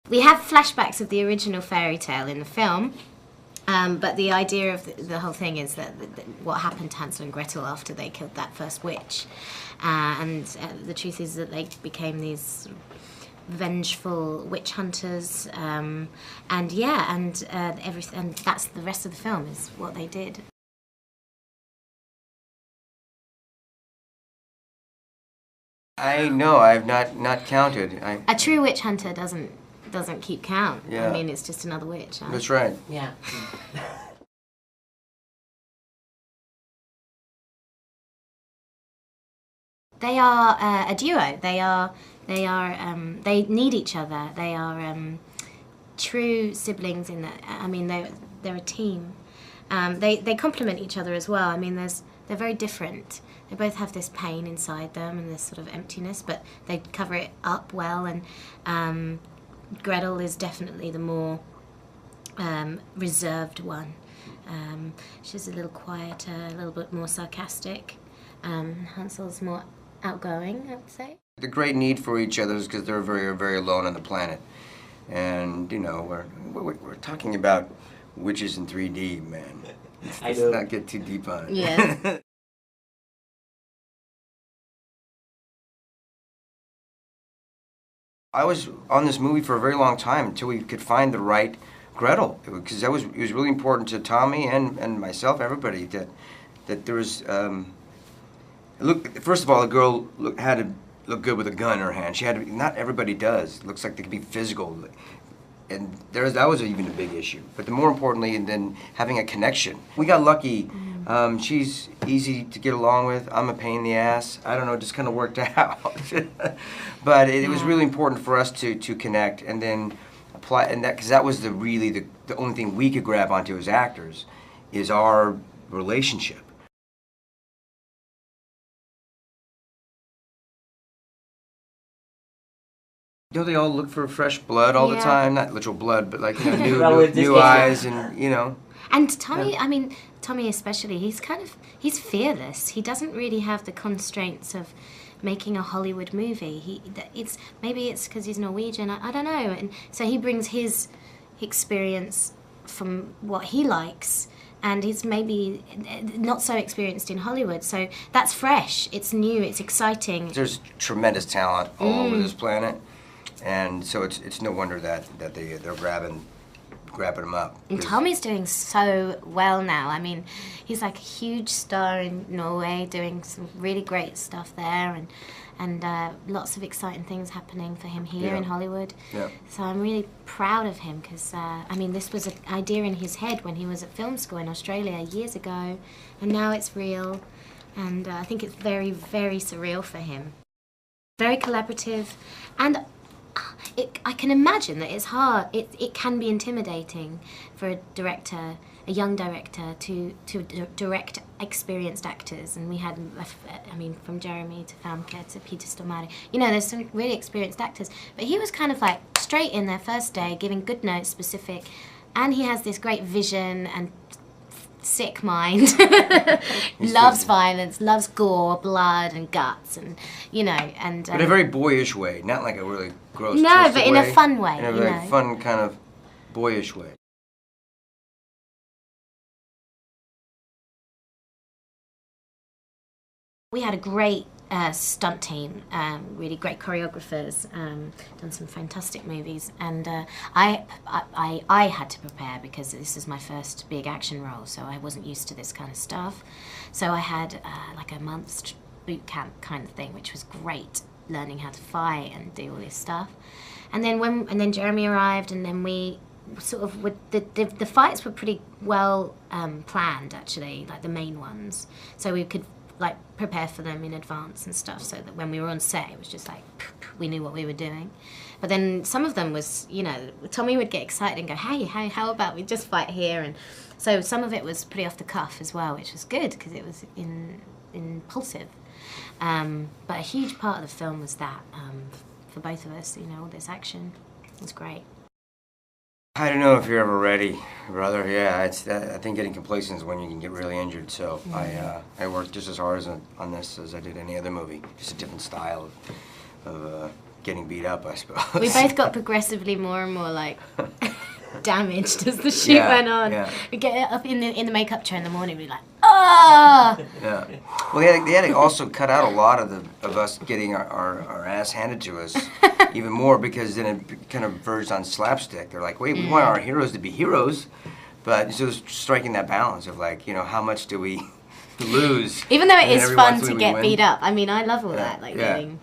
We have flashbacks of the original fairy tale in the film, but the idea of the whole thing is that what happened to Hansel and Gretel after they killed that first witch. The truth is that they became these vengeful witch hunters, and that's the rest of the film is what they did. I know, I've not counted. A true witch hunter doesn't keep count. Yeah. I mean, it's just another witch. Huh? That's right. Yeah. They are a duo. They need each other. They are true siblings in that. I mean, they're a team. They complement each other as well. I mean, they're very different. They both have this pain inside them and this sort of emptiness, but they cover it up well. And Gretel is definitely the more reserved one. She's a little quieter, a little bit more sarcastic. Hansel's more outgoing, I would say. The great need for each other is because they're very, very alone on the planet. And, you know, we're talking about witches in 3D, man. Let's not get too deep on it. Yeah. I was on this movie for a very long time until we could find the right Gretel, because it was really important to Tommy and myself, everybody, that there was. Look, first of all, the girl had to look good with a gun in her hand. She had to. Not everybody does. It looks like they can be physical, and that was even a big issue. But the more importantly, and then having a connection. We got lucky. She's easy to get along with. I'm a pain in the ass. I don't know, it just kind of worked out. But it was really important for us to connect and then apply, and because that was really the only thing we could grab onto as actors is our relationship. Don't they all look for fresh blood all the time? Not literal blood, but like, you know, new eyes and, you know. And Tommy, I mean, Tommy especially, he's fearless. He doesn't really have the constraints of making a Hollywood movie. Maybe it's because he's Norwegian, I don't know. And so he brings his experience from what he likes, and he's maybe not so experienced in Hollywood. So that's fresh, it's new, it's exciting. There's tremendous talent all over this planet. And so it's no wonder that they're grabbing them up. And Tommy's doing so well now. I mean, he's like a huge star in Norway, doing some really great stuff there, and lots of exciting things happening for him here in Hollywood. Yeah. So I'm really proud of him because, I mean, this was an idea in his head when he was at film school in Australia years ago, and now it's real. And I think it's very, very surreal for him. Very collaborative, and I can imagine that it's hard. It can be intimidating for a director, a young director, to direct experienced actors. And we had, I mean, from Jeremy to Famke to Peter Stormare. You know, there's some really experienced actors. But he was kind of like straight in their first day, giving good notes, specific, and he has this great vision and sick mind. Loves violence, loves gore, blood and guts, and you know, and but in a very boyish way, not like a really gross. No, but in way, a fun way. In a very fun kind of boyish way. We had a great stunt team, really great choreographers, done some fantastic movies, and I had to prepare because this is my first big action role, so I wasn't used to this kind of stuff. So I had like a month's boot camp kind of thing, which was great, learning how to fight and do all this stuff. And then Jeremy arrived, and then we sort of the fights were pretty well planned actually, like the main ones, so we could like prepare for them in advance and stuff, so that when we were on set it was just like we knew what we were doing. But then some of them was, you know, Tommy would get excited and go, hey, how about we just fight here? And so some of it was pretty off the cuff as well, which was good because it was impulsive. But a huge part of the film was that for both of us, you know, all this action. It was great. I don't know if you're ever ready, brother. Yeah, I think getting complacent is when you can get really injured. So I worked just as hard on this as I did any other movie. Just a different style of getting beat up, I suppose. We both got progressively more and more like damaged as the shoot went on. Yeah. We get up in the makeup chair in the morning, we'd be like, oh! Yeah. Well, they had to also cut out a lot of us getting our ass handed to us even more, because then it kind of verged on slapstick. They're like, wait, we want our heroes to be heroes, but so it's striking that balance of like, you know, how much do we lose? Even though it And is every fun once in a to while we get win. beat up. I mean, I love all that, like Yeah. getting